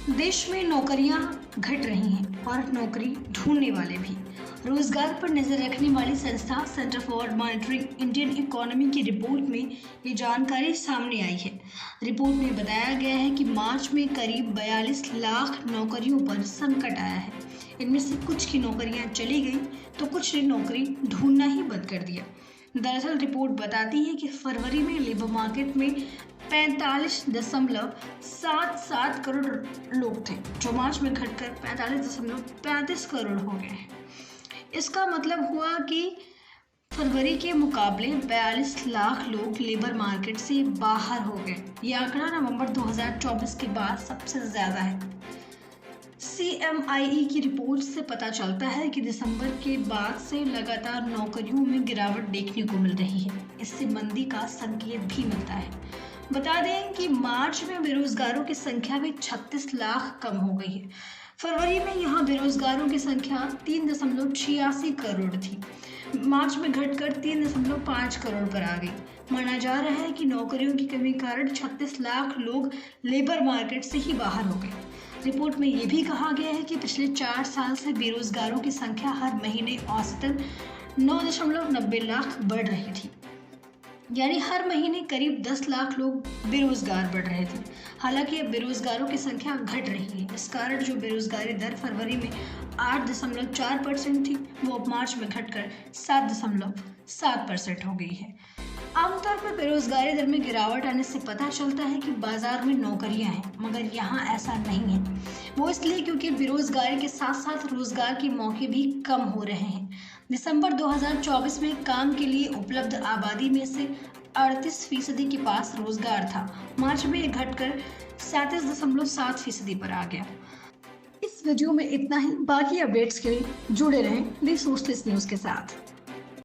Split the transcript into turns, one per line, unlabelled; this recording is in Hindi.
देश में नौकरियां घट रही हैं और नौकरी ढूंढने वाले भी। रोजगार पर नजर रखने वाली संस्था centre for monitoring Indian economy की रिपोर्ट में ये जानकारी सामने आई है। रिपोर्ट में बताया गया है कि मार्च में करीब 42 लाख नौकरियों पर संकट आया है। इनमें से कुछ की नौकरियां चली गई तो कुछ ने नौकरी ढूंढना ही बंद कर दिया। दरअसल रिपोर्ट बताती है कि फरवरी में लेबर मार्केट में 45.77 करोड़ लोग थे, जो मार्च में घटकर 45.35 करोड़ हो गए हैं। इसका मतलब हुआ कि फरवरी के मुकाबले 42 लाख लोग लेबर मार्केट से बाहर हो गए। यह आंकड़ा नवंबर 2024 के बाद सबसे ज्यादा है। CMIE की रिपोर्ट से पता चलता है कि दिसंबर के बाद से लगातार नौकरियों में गिरावट देखने को मिल रही है। इससे मंदी का संकेत भी मिलता है। बता दें कि मार्च में बेरोजगारों की संख्या भी 36 लाख कम हो गई है। फरवरी में यहां बेरोजगारों की संख्या 3.86 करोड़ थी, मार्च में घटकर 3.5 करोड़ पर आ गई। माना जा रहा है कि नौकरियों की कमी के कारण 36 लाख लोग लेबर मार्केट से ही बाहर हो गए। रिपोर्ट में यह भी कहा गया है कि पिछले 4 साल से बेरोजगारों की संख्या हर महीने औसतन 9.90 लाख बढ़ रही थी, यानी हर महीने करीब 10 लाख लोग बेरोजगार बढ़ रहे थे। हालांकि अब बेरोजगारों की संख्या घट रही है। इस कारण जो बेरोजगारी दर फरवरी में 8.4% थी, वो अब मार्च में घटकर 7.7% हो गई है। आमतौर पर बेरोजगारी दर में गिरावट आने से पता चलता है कि बाजार में नौकरियां हैं, मगर यहाँ ऐसा नहीं है। वो इसलिए क्योंकि बेरोजगारी के साथ साथ रोजगार के मौके भी कम हो रहे हैं। दिसंबर 2024 में काम के लिए उपलब्ध आबादी में से 38% के पास रोजगार था। मार्च में यह घटकर 37.7% पर आ गया। इस वीडियो में इतना ही। बाकी अपडेट्स के लिए जुड़े रहें दी सोशलिस्ट न्यूज़ के साथ।